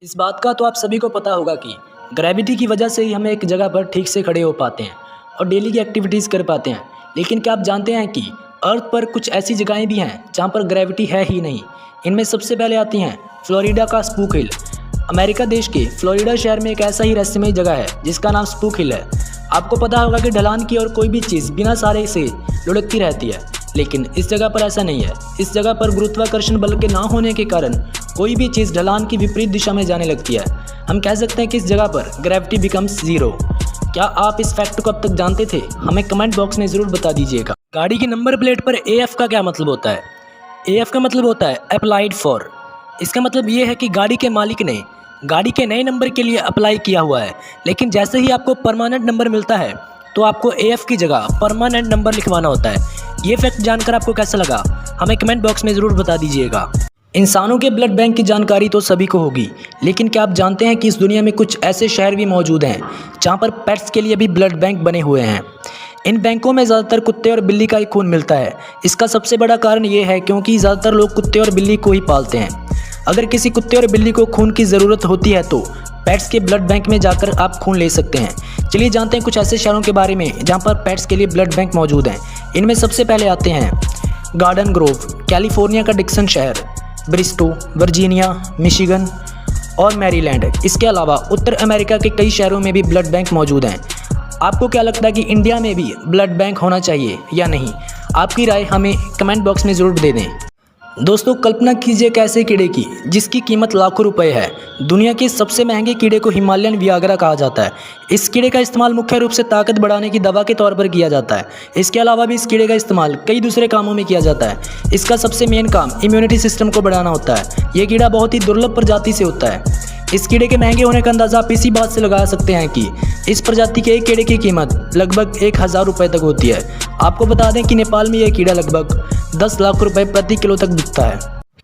इस बात का तो आप सभी को पता होगा कि ग्रेविटी की वजह से ही हम एक जगह पर ठीक से खड़े हो पाते हैं और डेली की एक्टिविटीज़ कर पाते हैं। लेकिन क्या आप जानते हैं कि अर्थ पर कुछ ऐसी जगहें भी हैं जहां पर ग्रेविटी है ही नहीं। इनमें सबसे पहले आती हैं फ्लोरिडा का स्पूक हिल। अमेरिका देश के फ्लोरिडा शहर में एक ऐसा ही रहस्यमय जगह है जिसका नाम स्पूक हिल है। आपको पता होगा कि ढलान की और कोई भी चीज़ बिना सहारे से लुढ़कती रहती है, लेकिन इस जगह पर ऐसा नहीं है। इस जगह पर गुरुत्वाकर्षण बल के ना होने के कारण कोई भी चीज़ ढलान की विपरीत दिशा में जाने लगती है। हम कह सकते हैं कि इस जगह पर ग्रेविटी बिकम्स ज़ीरो। क्या आप इस फैक्ट को अब तक जानते थे? हमें कमेंट बॉक्स में ज़रूर बता दीजिएगा। गाड़ी की नंबर प्लेट पर AF का क्या मतलब होता है? AF का मतलब होता है अप्लाइड फॉर। इसका मतलब ये है कि गाड़ी के मालिक ने गाड़ी के नए नंबर के लिए अप्लाई किया हुआ है, लेकिन जैसे ही आपको परमानेंट नंबर मिलता है तो आपको AF की जगह परमानेंट नंबर लिखवाना होता है। ये फैक्ट जानकर आपको कैसा लगा? हमें कमेंट बॉक्स में ज़रूर बता दीजिएगा। इंसानों के ब्लड बैंक की जानकारी तो सभी को होगी, लेकिन क्या आप जानते हैं कि इस दुनिया में कुछ ऐसे शहर भी मौजूद हैं जहां पर पेट्स के लिए भी ब्लड बैंक बने हुए हैं। इन बैंकों में ज़्यादातर कुत्ते और बिल्ली का ही खून मिलता है। इसका सबसे बड़ा कारण ये है क्योंकि ज़्यादातर लोग कुत्ते और बिल्ली को ही पालते हैं। अगर किसी कुत्ते और बिल्ली को खून की ज़रूरत होती है तो पेट्स के ब्लड बैंक में जाकर आप खून ले सकते हैं। चलिए जानते हैं कुछ ऐसे शहरों के बारे में जहाँ पर पेट्स के लिए ब्लड बैंक मौजूद हैं। इनमें सबसे पहले आते हैं गार्डन ग्रोव, कैलिफोर्निया का डिक्सन शहर, ब्रिस्टो, वर्जीनिया, मिशिगन और मैरीलैंड। इसके अलावा उत्तर अमेरिका के कई शहरों में भी ब्लड बैंक मौजूद हैं। आपको क्या लगता है कि इंडिया में भी ब्लड बैंक होना चाहिए या नहीं? आपकी राय हमें कमेंट बॉक्स में ज़रूर दे दें। दोस्तों, कल्पना कीजिए एक ऐसे कीड़े की जिसकी कीमत लाखों रुपए है। दुनिया के सबसे महंगे कीड़े को हिमालयन वियाग्रा कहा जाता है। इस कीड़े का इस्तेमाल मुख्य रूप से ताकत बढ़ाने की दवा के तौर पर किया जाता है। इसके अलावा भी इस कीड़े का इस्तेमाल कई दूसरे कामों में किया जाता है। इसका सबसे मेन काम इम्यूनिटी सिस्टम को बढ़ाना होता है। ये कीड़ा बहुत ही दुर्लभ प्रजाति से होता है। इस कीड़े के महंगे होने का अंदाज़ा आप इसी बात से लगा सकते हैं कि इस प्रजाति के एक कीड़े की कीमत लगभग 1000 रुपये तक होती है। आपको बता दें कि नेपाल में यह कीड़ा लगभग 10 लाख रुपए प्रति किलो तक बिकता है।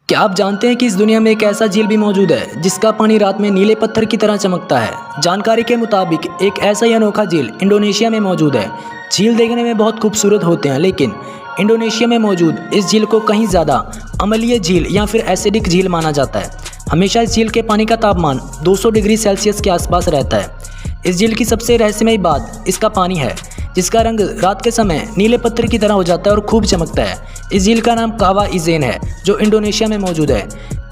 क्या आप जानते हैं कि इस दुनिया में एक ऐसा झील भी मौजूद है जिसका पानी रात में नीले पत्थर की तरह चमकता है? जानकारी के मुताबिक एक ऐसा ही अनोखा झील इंडोनेशिया में मौजूद है। झील देखने में बहुत खूबसूरत होते हैं, लेकिन इंडोनेशिया में मौजूद इस झील को कहीं ज़्यादा अम्लीय झील या फिर एसिडिक झील माना जाता है। हमेशा इस झील के पानी का तापमान 200 डिग्री सेल्सियस के आसपास रहता है। इस झील की सबसे रहस्यमयी बात इसका पानी है, जिसका रंग रात के समय नीले पत्थर की तरह हो जाता है और खूब चमकता है। इस झील का नाम कावा इजेन है, जो इंडोनेशिया में मौजूद है।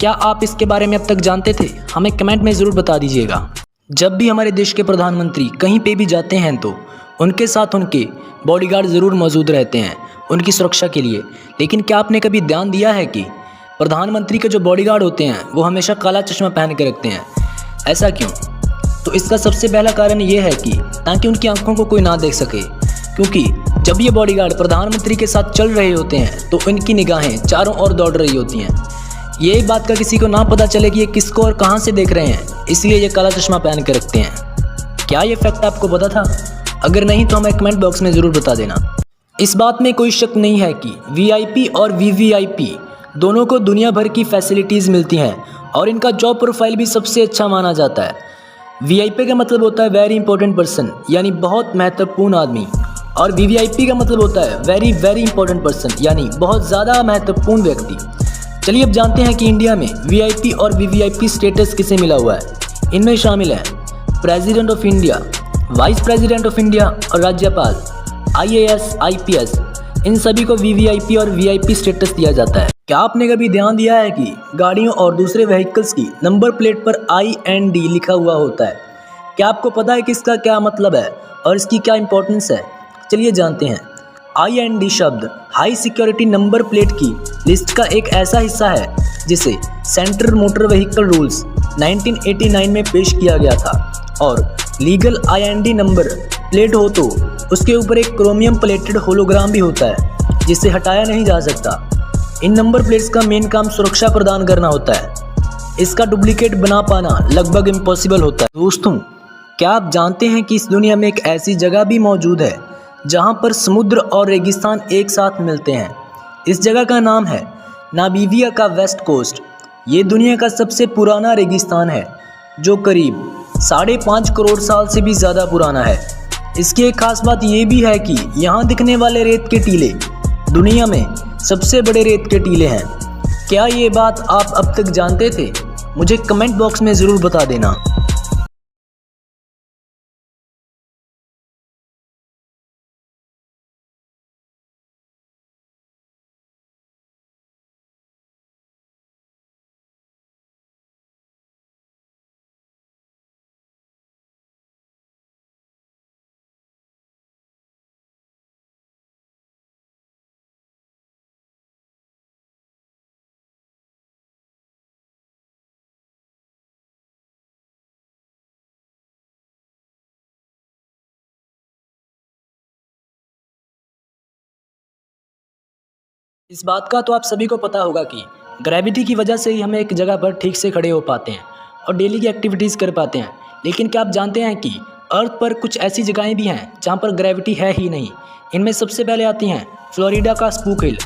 क्या आप इसके बारे में अब तक जानते थे? हमें कमेंट में ज़रूर बता दीजिएगा। जब भी हमारे देश के प्रधानमंत्री कहीं पे भी जाते हैं तो उनके साथ उनके बॉडीगार्ड ज़रूर मौजूद रहते हैं उनकी सुरक्षा के लिए। लेकिन क्या आपने कभी ध्यान दिया है कि प्रधानमंत्री के जो बॉडीगार्ड होते हैं वो हमेशा काला चश्मा पहन के रखते हैं? ऐसा क्यों? तो इसका सबसे पहला कारण ये है कि ताकि उनकी आंखों को कोई ना देख सके, क्योंकि जब ये बॉडीगार्ड प्रधानमंत्री के साथ चल रहे होते हैं तो इनकी निगाहें चारों ओर दौड़ रही होती हैं। ये बात का किसी को ना पता चले कि ये किसको और कहां से देख रहे हैं, इसलिए ये काला चश्मा पहन के रखते हैं। क्या ये फैक्ट आपको पता था? अगर नहीं तो हमें कमेंट बॉक्स में ज़रूर बता देना। इस बात में कोई शक नहीं है कि VIP और VVIP दोनों को दुनिया भर की फैसिलिटीज़ मिलती हैं और इनका जॉब प्रोफाइल भी सबसे अच्छा माना जाता है। VIP का मतलब होता है वेरी इंपॉर्टेंट पर्सन, यानी बहुत महत्वपूर्ण आदमी, और VVIP का मतलब होता है वेरी वेरी इंपॉर्टेंट पर्सन, यानी बहुत ज़्यादा महत्वपूर्ण व्यक्ति। चलिए अब जानते हैं कि इंडिया में VIP और VVIP स्टेटस किसे मिला हुआ है। इनमें शामिल हैं president of India, vice president of India और राज्यपाल, IAS, IPS, इन सभी को VVIP और VIP स्टेटस दिया जाता है। क्या आपने कभी ध्यान दिया है कि गाड़ियों और दूसरे व्हीकल्स की नंबर प्लेट पर IND लिखा हुआ होता है? क्या आपको पता है कि इसका क्या मतलब है और इसकी क्या इंपॉर्टेंस है? चलिए जानते हैं। IND शब्द हाई सिक्योरिटी नंबर प्लेट की लिस्ट का एक ऐसा हिस्सा है जिसे सेंट्रल मोटर व्हीकल रूल्स 1989 में पेश किया गया था, और लीगल IND नंबर प्लेट हो तो उसके ऊपर एक क्रोमियम प्लेटेड होलोग्राम भी होता है जिसे हटाया नहीं जा सकता। इन नंबर प्लेट्स का मेन काम सुरक्षा प्रदान करना होता है। इसका डुप्लीकेट बना पाना लगभग इम्पॉसिबल होता है। दोस्तों, क्या आप जानते हैं कि इस दुनिया में एक ऐसी जगह भी मौजूद है जहां पर समुद्र और रेगिस्तान एक साथ मिलते हैं? इस जगह का नाम है नामीबिया का वेस्ट कोस्ट। ये दुनिया का सबसे पुराना रेगिस्तान है जो करीब 5.5 करोड़ साल से भी ज़्यादा पुराना है। इसकी एक खास बात ये भी है कि यहाँ दिखने वाले रेत के टीले दुनिया में सबसे बड़े रेत के टीले हैं। क्या ये बात आप अब तक जानते थे? मुझे कमेंट बॉक्स में ज़रूर बता देना। इस बात का तो आप सभी को पता होगा कि ग्रेविटी की वजह से ही हमें एक जगह पर ठीक से खड़े हो पाते हैं और डेली की एक्टिविटीज़ कर पाते हैं। लेकिन क्या आप जानते हैं कि अर्थ पर कुछ ऐसी जगहें भी हैं जहां पर ग्रेविटी है ही नहीं। इनमें सबसे पहले आती हैं फ्लोरिडा का स्पूक हिल।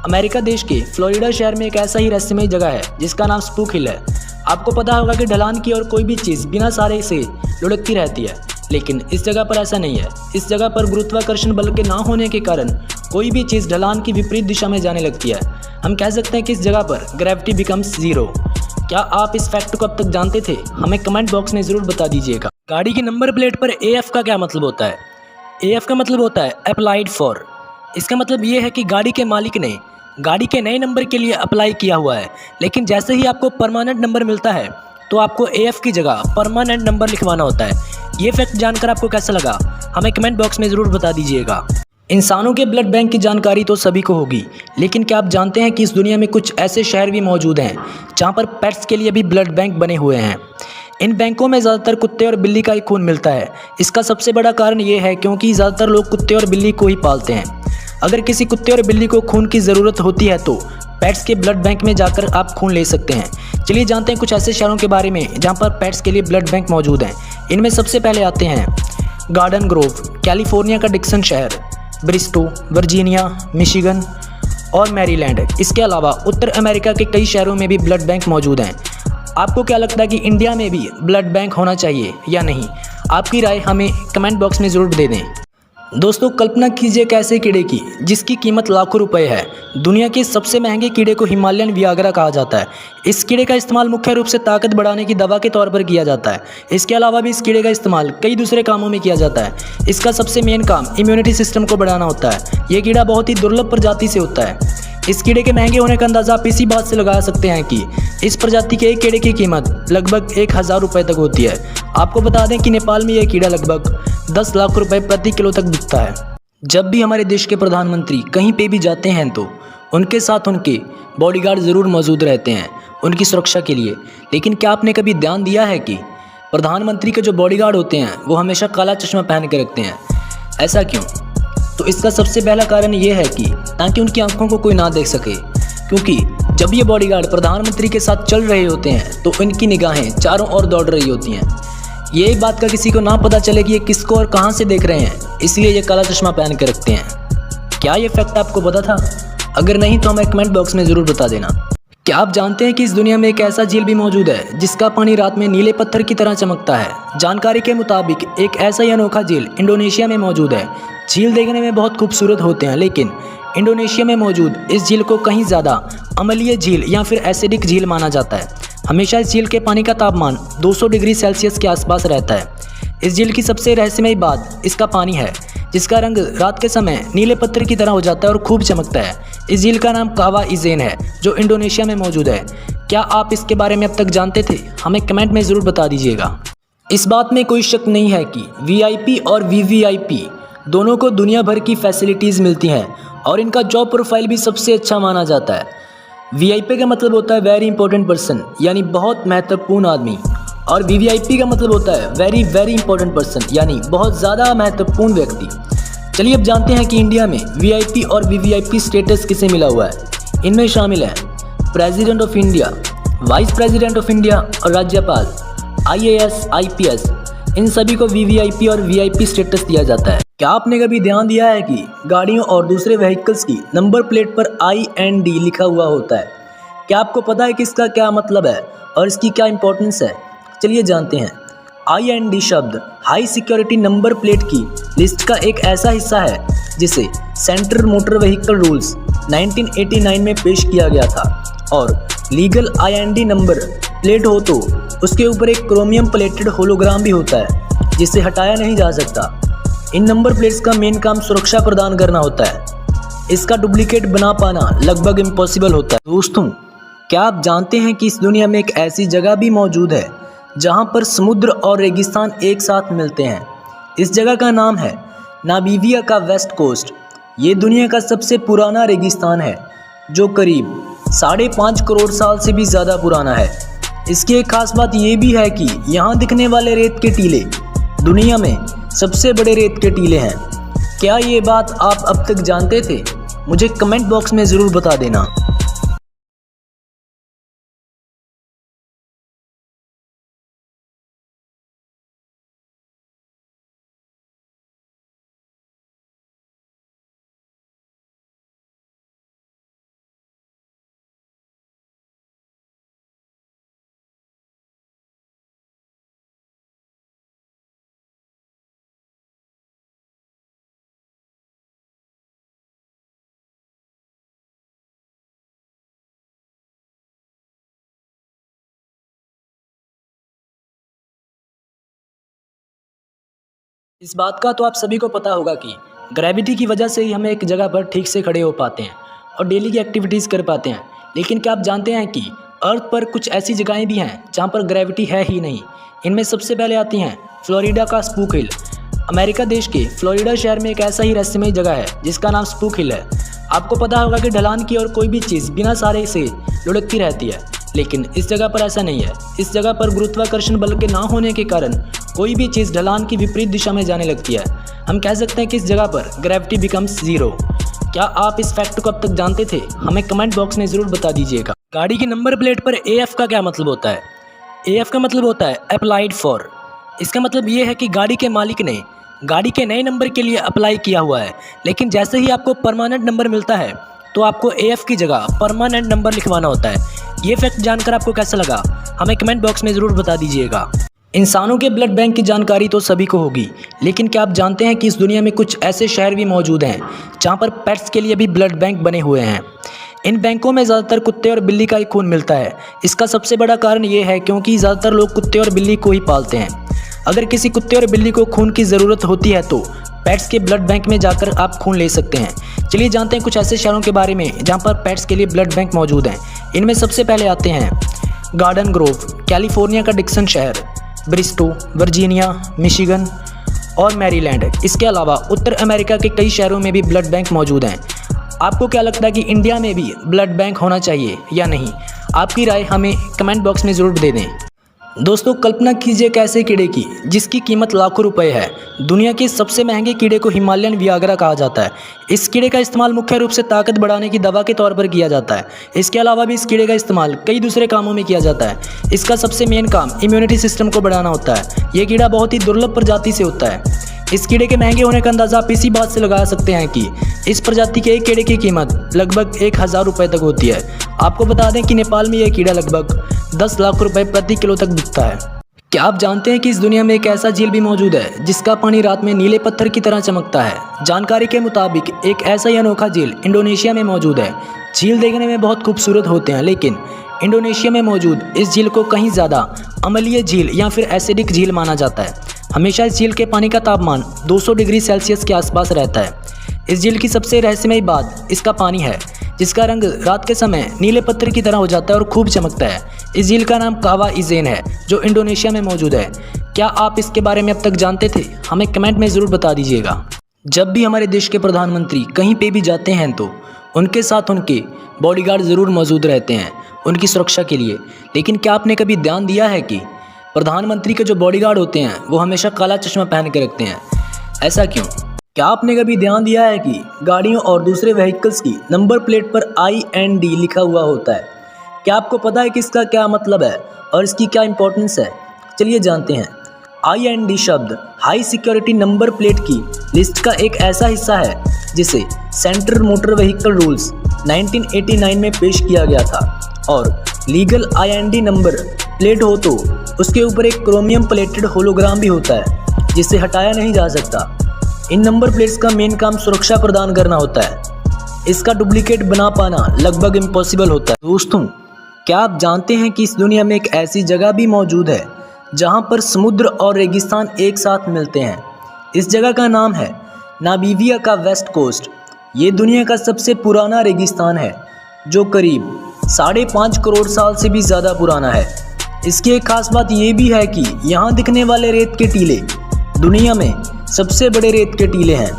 अमेरिका देश के फ्लोरिडा शहर में एक ऐसा ही रहस्यमय जगह है जिसका नाम स्पूक हिल है। आपको पता होगा कि ढलान की और कोई भी चीज़ बिना सहारे से लुढ़कती रहती है, लेकिन इस जगह पर ऐसा नहीं है। इस जगह पर गुरुत्वाकर्षण बल के ना होने के कारण कोई भी चीज़ ढलान की विपरीत दिशा में जाने लगती है। हम कह सकते हैं कि इस जगह पर ग्रेविटी बिकम्स ज़ीरो। क्या आप इस फैक्ट को अब तक जानते थे? हमें कमेंट बॉक्स में ज़रूर बता दीजिएगा। गाड़ी की नंबर प्लेट पर AF का क्या मतलब होता है? AF का मतलब होता है अप्लाइड फॉर। इसका मतलब ये है कि गाड़ी के मालिक ने गाड़ी के नए नंबर के लिए अप्लाई किया हुआ है, लेकिन जैसे ही आपको परमानेंट नंबर मिलता है तो आपको AF की जगह परमानेंट नंबर लिखवाना होता है। ये फैक्ट जानकर आपको कैसा लगा? हमें कमेंट बॉक्स में ज़रूर बता दीजिएगा। इंसानों के ब्लड बैंक की जानकारी तो सभी को होगी, लेकिन क्या आप जानते हैं कि इस दुनिया में कुछ ऐसे शहर भी मौजूद हैं जहां पर पेट्स के लिए भी ब्लड बैंक बने हुए हैं। इन बैंकों में ज़्यादातर कुत्ते और बिल्ली का ही खून मिलता है। इसका सबसे बड़ा कारण ये है क्योंकि ज़्यादातर लोग कुत्ते और बिल्ली को ही पालते हैं। अगर किसी कुत्ते और बिल्ली को खून की ज़रूरत होती है तो पेट्स के ब्लड बैंक में जाकर आप खून ले सकते हैं। चलिए जानते हैं कुछ ऐसे शहरों के बारे में जहाँ पर पेट्स के लिए ब्लड बैंक मौजूद हैं। इनमें सबसे पहले आते हैं गार्डन ग्रोव, कैलिफोर्निया का डिक्सन शहर, ब्रिस्टो, वर्जीनिया, मिशिगन और मैरीलैंड। इसके अलावा उत्तर अमेरिका के कई शहरों में भी ब्लड बैंक मौजूद हैं। आपको क्या लगता है कि इंडिया में भी ब्लड बैंक होना चाहिए या नहीं? आपकी राय हमें कमेंट बॉक्स में ज़रूर दे दें। दोस्तों, कल्पना कीजिए एक ऐसे कीड़े की जिसकी कीमत लाखों रुपए है। दुनिया के सबसे महंगे कीड़े को हिमालयन वियाग्रा कहा जाता है। इस कीड़े का इस्तेमाल मुख्य रूप से ताकत बढ़ाने की दवा के तौर पर किया जाता है। इसके अलावा भी इस कीड़े का इस्तेमाल कई दूसरे कामों में किया जाता है। इसका सबसे मेन काम इम्यूनिटी सिस्टम को बढ़ाना होता है। ये कीड़ा बहुत ही दुर्लभ प्रजाति से होता है। इस कीड़े के महंगे होने का अंदाज़ा आप इसी बात से लगा सकते हैं कि इस प्रजाति के एक कीड़े की कीमत लगभग 1000 रुपये तक होती है। आपको बता दें कि नेपाल में यह कीड़ा लगभग 10 लाख रुपए प्रति किलो तक बिकता है। जब भी हमारे देश के प्रधानमंत्री कहीं पे भी जाते हैं तो उनके साथ उनके बॉडीगार्ड ज़रूर मौजूद रहते हैं उनकी सुरक्षा के लिए। लेकिन क्या आपने कभी ध्यान दिया है कि प्रधानमंत्री के जो बॉडीगार्ड होते हैं वो हमेशा काला चश्मा पहन के रखते हैं? ऐसा क्यों? तो इसका सबसे पहला कारण ये है कि ताकि उनकी आंखों को कोई ना देख सके, क्योंकि जब ये बॉडीगार्ड प्रधानमंत्री के साथ चल रहे होते हैं तो इनकी निगाहें चारों ओर दौड़ रही होती हैं। ये बात का किसी को ना पता चले कि ये किसको और कहां से देख रहे हैं, इसलिए ये काला चश्मा पहन के रखते हैं। क्या ये फैक्ट आपको पता था? अगर नहीं तो हमें कमेंट बॉक्स में ज़रूर बता देना। क्या आप जानते हैं कि इस दुनिया में एक ऐसा झील भी मौजूद है जिसका पानी रात में नीले पत्थर की तरह चमकता है? जानकारी के मुताबिक एक ऐसा ही अनोखा झील इंडोनेशिया में मौजूद है। झील देखने में बहुत खूबसूरत होते हैं, लेकिन इंडोनेशिया में मौजूद इस झील को कहीं ज़्यादा अम्लीय झील या फिर एसिडिक झील माना जाता है। हमेशा इस झील के पानी का तापमान 200 डिग्री सेल्सियस के आसपास रहता है। इस झील की सबसे रहस्यमय बात इसका पानी है, जिसका रंग रात के समय नीले पत्थर की तरह हो जाता है और खूब चमकता है। इस झील का नाम कावा इजेन है, जो इंडोनेशिया में मौजूद है। क्या आप इसके बारे में अब तक जानते थे? हमें कमेंट में ज़रूर बता दीजिएगा। इस बात में कोई शक नहीं है कि VIP और VVIP दोनों को दुनिया भर की फैसिलिटीज़ मिलती हैं और इनका जॉब प्रोफाइल भी सबसे अच्छा माना जाता है। VIP का मतलब होता है वेरी इंपॉर्टेंट पर्सन, यानी बहुत महत्वपूर्ण आदमी, और VVIP का मतलब होता है वेरी वेरी इंपॉर्टेंट पर्सन, यानी बहुत ज़्यादा महत्वपूर्ण व्यक्ति। चलिए अब जानते हैं कि इंडिया में VIP और VVIP स्टेटस किसे मिला हुआ है। इनमें शामिल हैं president of India, vice president of India और राज्यपाल, IAS, IPS, इन सभी को VVIP और VIP स्टेटस दिया जाता है। क्या आपने कभी ध्यान दिया है कि गाड़ियों और दूसरे व्हीकल्स की नंबर प्लेट पर IND लिखा हुआ होता है? क्या आपको पता है कि इसका क्या मतलब है और इसकी क्या इंपॉर्टेंस है? चलिए जानते हैं। IND शब्द हाई सिक्योरिटी नंबर प्लेट की लिस्ट का एक ऐसा हिस्सा है जिसे सेंट्रल मोटर व्हीकल रूल्स 1989 में पेश किया गया था, और लीगल IND नंबर प्लेट हो तो उसके ऊपर एक क्रोमियम प्लेटेड होलोग्राम भी होता है जिसे हटाया नहीं जा सकता। इन नंबर प्लेट्स का मेन काम सुरक्षा प्रदान करना होता है। इसका डुप्लीकेट बना पाना लगभग इम्पॉसिबल होता है। दोस्तों, क्या आप जानते हैं कि इस दुनिया में एक ऐसी जगह भी मौजूद है जहां पर समुद्र और रेगिस्तान एक साथ मिलते हैं। इस जगह का नाम है नामीबिया का वेस्ट कोस्ट। ये दुनिया का सबसे पुराना रेगिस्तान है जो करीब 5.5 करोड़ साल से भी ज़्यादा पुराना है। इसकी एक खास बात ये भी है कि यहाँ दिखने वाले रेत के टीले दुनिया में सबसे बड़े रेत के टीले हैं। क्या ये बात आप अब तक जानते थे? मुझे कमेंट बॉक्स में ज़रूर बता देना। इस बात का तो आप सभी को पता होगा कि ग्रेविटी की वजह से ही हम एक जगह पर ठीक से खड़े हो पाते हैं और डेली की एक्टिविटीज़ कर पाते हैं। लेकिन क्या आप जानते हैं कि अर्थ पर कुछ ऐसी जगहें भी हैं जहां पर ग्रेविटी है ही नहीं। इनमें सबसे पहले आती हैं फ्लोरिडा का स्पूक हिल। अमेरिका देश के फ्लोरिडा शहर में एक ऐसा ही रहस्यमय जगह है जिसका नाम स्पूक हिल है। आपको पता होगा कि ढलान की और कोई भी चीज़ बिना सहारे से लुढ़कती रहती है, लेकिन इस जगह पर ऐसा नहीं है। इस जगह पर गुरुत्वाकर्षण बल के ना होने के कारण कोई भी चीज़ ढलान की विपरीत दिशा में जाने लगती है। हम कह सकते हैं कि इस जगह पर ग्रेविटी बिकम्स ज़ीरो। क्या आप इस फैक्ट को अब तक जानते थे? हमें कमेंट बॉक्स में ज़रूर बता दीजिएगा। गाड़ी की नंबर प्लेट पर AF का क्या मतलब होता है? AF का मतलब होता है अप्लाइड फॉर। इसका मतलब ये है कि गाड़ी के मालिक ने गाड़ी के नए नंबर के लिए अप्लाई किया हुआ है, लेकिन जैसे ही आपको परमानेंट नंबर मिलता है तो आपको AF की जगह परमानेंट नंबर लिखवाना होता है। ये फैक्ट जानकर आपको कैसा लगा? हमें कमेंट बॉक्स में ज़रूर बता दीजिएगा। इंसानों के ब्लड बैंक की जानकारी तो सभी को होगी, लेकिन क्या आप जानते हैं कि इस दुनिया में कुछ ऐसे शहर भी मौजूद हैं जहां पर पेट्स के लिए भी ब्लड बैंक बने हुए हैं। इन बैंकों में ज़्यादातर कुत्ते और बिल्ली का ही खून मिलता है। इसका सबसे बड़ा कारण ये है क्योंकि ज़्यादातर लोग कुत्ते और बिल्ली को ही पालते हैं। अगर किसी कुत्ते और बिल्ली को खून की ज़रूरत होती है तो पेट्स के ब्लड बैंक में जाकर आप खून ले सकते हैं। चलिए जानते हैं कुछ ऐसे शहरों के बारे में जहाँ पर पेट्स के लिए ब्लड बैंक मौजूद हैं। इनमें सबसे पहले आते हैं गार्डन ग्रोव, कैलिफोर्निया का डिक्सन शहर, ब्रिस्टो, वर्जीनिया, मिशिगन और मैरीलैंड। इसके अलावा उत्तर अमेरिका के कई शहरों में भी ब्लड बैंक मौजूद हैं। आपको क्या लगता है कि इंडिया में भी ब्लड बैंक होना चाहिए या नहीं? आपकी राय हमें कमेंट बॉक्स में ज़रूर दे दें। दोस्तों, कल्पना कीजिए एक ऐसे कीड़े की जिसकी कीमत लाखों रुपए है। दुनिया के सबसे महंगे कीड़े को हिमालयन वियाग्रा कहा जाता है। इस कीड़े का इस्तेमाल मुख्य रूप से ताकत बढ़ाने की दवा के तौर पर किया जाता है। इसके अलावा भी इस कीड़े का इस्तेमाल कई दूसरे कामों में किया जाता है। इसका सबसे मेन काम इम्यूनिटी सिस्टम को बढ़ाना होता है। ये कीड़ा बहुत ही दुर्लभ प्रजाति से होता है। इस कीड़े के महंगे होने का अंदाज़ा आप इसी बात से लगा सकते हैं कि इस प्रजाति के एक कीड़े की कीमत लगभग 1000 रुपये तक होती है। आपको बता दें कि नेपाल में यह कीड़ा लगभग 10 लाख रुपए प्रति किलो तक बिकता है। क्या आप जानते हैं कि इस दुनिया में एक ऐसा झील भी मौजूद है जिसका पानी रात में नीले पत्थर की तरह चमकता है? जानकारी के मुताबिक एक ऐसा ही अनोखा झील इंडोनेशिया में मौजूद है। झील देखने में बहुत खूबसूरत होते हैं, लेकिन इंडोनेशिया में मौजूद इस झील को कहीं ज़्यादा अम्लीय झील या फिर एसिडिक झील माना जाता है। हमेशा इस झील के पानी का तापमान 200 डिग्री सेल्सियस के आसपास रहता है। इस झील की सबसे रहस्यमयी बात इसका पानी है, जिसका रंग रात के समय नीले पत्थर की तरह हो जाता है और खूब चमकता है। इस झील का नाम कावा इजेन है, जो इंडोनेशिया में मौजूद है। क्या आप इसके बारे में अब तक जानते थे? हमें कमेंट में ज़रूर बता दीजिएगा। जब भी हमारे देश के प्रधानमंत्री कहीं पे भी जाते हैं तो उनके साथ उनके बॉडीगार्ड ज़रूर मौजूद रहते हैं उनकी सुरक्षा के लिए। लेकिन क्या आपने कभी ध्यान दिया है कि प्रधानमंत्री के जो बॉडीगार्ड होते हैं वो हमेशा काला चश्मा पहन के रखते हैं? ऐसा क्यों? क्या आपने कभी ध्यान दिया है कि गाड़ियों और दूसरे व्हीकल्स की नंबर प्लेट पर IND लिखा हुआ होता है? क्या आपको पता है कि इसका क्या मतलब है और इसकी क्या इंपॉर्टेंस है? चलिए जानते हैं। IND शब्द हाई सिक्योरिटी नंबर प्लेट की लिस्ट का एक ऐसा हिस्सा है जिसे सेंट्रल मोटर व्हीकल रूल्स 1989 में पेश किया गया था। और लीगल IND नंबर प्लेट हो तो उसके ऊपर एक क्रोमियम प्लेटेड होलोग्राम भी होता है जिसे हटाया नहीं जा सकता। इन नंबर प्लेट्स का मेन काम सुरक्षा प्रदान करना होता है। इसका डुप्लीकेट बना पाना लगभग इम्पॉसिबल होता है। दोस्तों, क्या आप जानते हैं कि इस दुनिया में एक ऐसी जगह भी मौजूद है जहां पर समुद्र और रेगिस्तान एक साथ मिलते हैं। इस जगह का नाम है नामीबिया का वेस्ट कोस्ट। ये दुनिया का सबसे पुराना रेगिस्तान है जो करीब 5.5 करोड़ साल से भी ज़्यादा पुराना है। इसकी एक खास बात ये भी है कि यहाँ दिखने वाले रेत के टीले दुनिया में सबसे बड़े रेत के टीले हैं।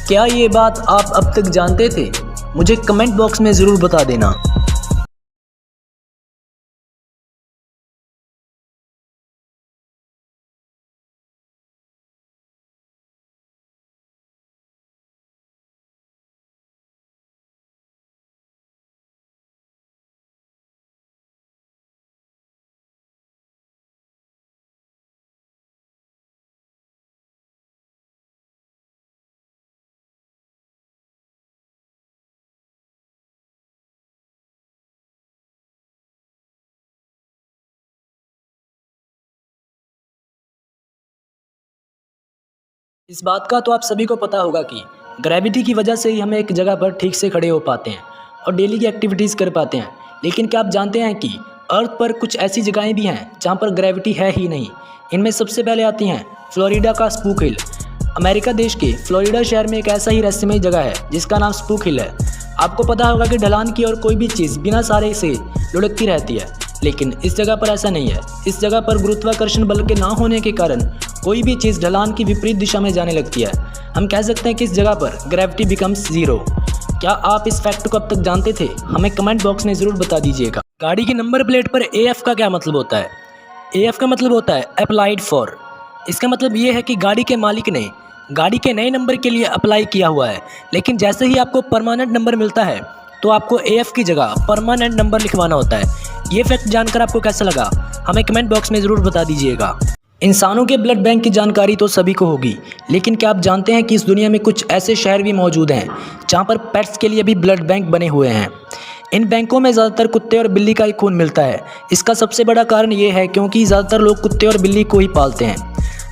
क्या ये बात आप अब तक जानते थे? मुझे कमेंट बॉक्स में ज़रूर बता देना। इस बात का तो आप सभी को पता होगा कि ग्रेविटी की वजह से ही हमें एक जगह पर ठीक से खड़े हो पाते हैं और डेली की एक्टिविटीज़ कर पाते हैं। लेकिन क्या आप जानते हैं कि अर्थ पर कुछ ऐसी जगहें भी हैं जहां पर ग्रेविटी है ही नहीं। इनमें सबसे पहले आती हैं फ्लोरिडा का स्पूक हिल। अमेरिका देश के फ्लोरिडा शहर में एक ऐसा ही रहस्यमय जगह है जिसका नाम स्पूक हिल है। आपको पता होगा कि ढलान की और कोई भी चीज़ बिना सहारे से लुढ़कती रहती है, लेकिन इस जगह पर ऐसा नहीं है। इस जगह पर गुरुत्वाकर्षण बल के ना होने के कारण कोई भी चीज़ ढलान की विपरीत दिशा में जाने लगती है। हम कह सकते हैं कि इस जगह पर ग्रेविटी बिकम्स ज़ीरो। क्या आप इस फैक्ट को अब तक जानते थे? हमें कमेंट बॉक्स में ज़रूर बता दीजिएगा। गाड़ी की नंबर प्लेट पर AF का क्या मतलब होता है? AF का मतलब होता है अप्लाइड फॉर। इसका मतलब ये है कि गाड़ी के मालिक ने गाड़ी के नए नंबर के लिए अप्लाई किया हुआ है, लेकिन जैसे ही आपको परमानेंट नंबर मिलता है तो आपको AF की जगह परमानेंट नंबर लिखवाना होता है। ये फैक्ट जानकर आपको कैसा लगा? हमें कमेंट बॉक्स में ज़रूर बता दीजिएगा। इंसानों के ब्लड बैंक की जानकारी तो सभी को होगी, लेकिन क्या आप जानते हैं कि इस दुनिया में कुछ ऐसे शहर भी मौजूद हैं जहां पर पेट्स के लिए भी ब्लड बैंक बने हुए हैं। इन बैंकों में ज़्यादातर कुत्ते और बिल्ली का ही खून मिलता है। इसका सबसे बड़ा कारण ये है क्योंकि ज़्यादातर लोग कुत्ते और बिल्ली को ही पालते हैं।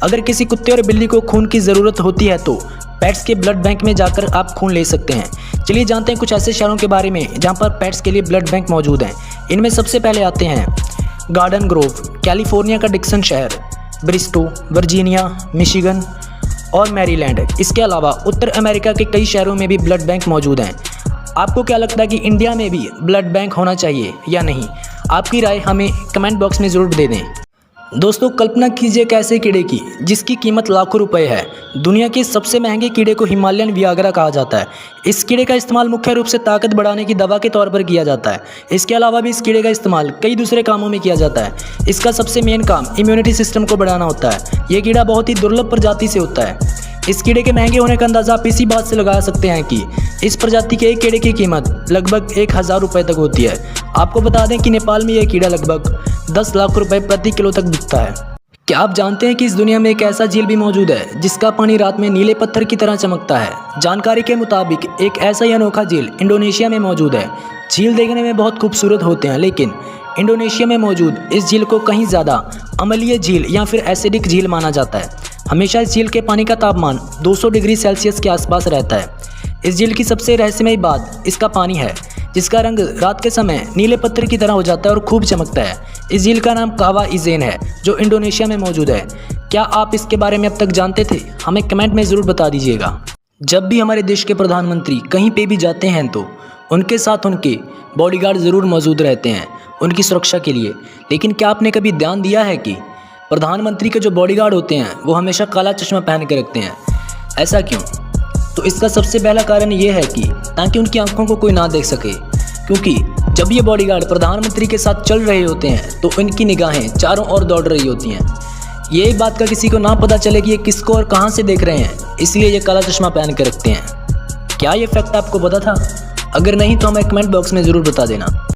अगर किसी कुत्ते और बिल्ली को खून की ज़रूरत होती है तो पेट्स के ब्लड बैंक में जाकर आप खून ले सकते हैं। चलिए जानते हैं कुछ ऐसे शहरों के बारे में जहाँ पर पेट्स के लिए ब्लड बैंक मौजूद हैं। इनमें सबसे पहले आते हैं गार्डन ग्रोव, कैलिफोर्निया का डिक्सन शहर, ब्रिस्टो, वर्जीनिया, मिशिगन और मैरीलैंड। इसके अलावा उत्तर अमेरिका के कई शहरों में भी ब्लड बैंक मौजूद हैं। आपको क्या लगता है कि इंडिया में भी ब्लड बैंक होना चाहिए या नहीं? आपकी राय हमें कमेंट बॉक्स में ज़रूर दे दें। दोस्तों, कल्पना कीजिए एक ऐसे कीड़े की जिसकी कीमत लाखों रुपए है। दुनिया के सबसे महंगे कीड़े को हिमालयन वियाग्रा कहा जाता है। इस कीड़े का इस्तेमाल मुख्य रूप से ताकत बढ़ाने की दवा के तौर पर किया जाता है। इसके अलावा भी इस कीड़े का इस्तेमाल कई दूसरे कामों में किया जाता है। इसका सबसे मेन काम इम्यूनिटी सिस्टम को बढ़ाना होता है। ये कीड़ा बहुत ही दुर्लभ प्रजाति से होता है। इस कीड़े के महंगे होने का अंदाज़ा आप इसी बात से लगा सकते हैं कि इस प्रजाति के एक कीड़े की कीमत लगभग 1000 रुपये तक होती है। आपको बता दें कि नेपाल में यह कीड़ा लगभग 10 लाख रुपए प्रति किलो तक बिकता है। क्या आप जानते हैं कि इस दुनिया में एक ऐसा झील भी मौजूद है जिसका पानी रात में नीले पत्थर की तरह चमकता है? जानकारी के मुताबिक एक ऐसा ही अनोखा झील इंडोनेशिया में मौजूद है। झील देखने में बहुत खूबसूरत होते हैं, लेकिन इंडोनेशिया में मौजूद इस झील को कहीं ज़्यादा अम्लीय झील या फिर एसिडिक झील माना जाता है। हमेशा इस झील के पानी का तापमान 200 डिग्री सेल्सियस के आसपास रहता है। इस झील की सबसे रहस्यमय बात इसका पानी है, जिसका रंग रात के समय नीले पत्थर की तरह हो जाता है और खूब चमकता है। इस झील का नाम कावा इजेन है जो इंडोनेशिया में मौजूद है। क्या आप इसके बारे में अब तक जानते थे? हमें कमेंट में ज़रूर बता दीजिएगा। जब भी हमारे देश के प्रधानमंत्री कहीं पे भी जाते हैं तो उनके साथ उनके बॉडीगार्ड ज़रूर मौजूद रहते हैं उनकी सुरक्षा के लिए। लेकिन क्या आपने कभी ध्यान दिया है कि प्रधानमंत्री के जो बॉडीगार्ड होते हैं वो हमेशा काला चश्मा पहन के रखते हैं? ऐसा क्यों? तो इसका सबसे पहला कारण ये है कि ताकि उनकी आंखों को कोई ना देख सके, क्योंकि जब ये बॉडीगार्ड प्रधानमंत्री के साथ चल रहे होते हैं तो इनकी निगाहें चारों ओर दौड़ रही होती हैं। ये बात का किसी को ना पता चले कि ये किसको और कहां से देख रहे हैं, इसलिए ये काला चश्मा पहन के रखते हैं। क्या ये फैक्ट आपको पता था? अगर नहीं तो हमें कमेंट बॉक्स में ज़रूर बता देना।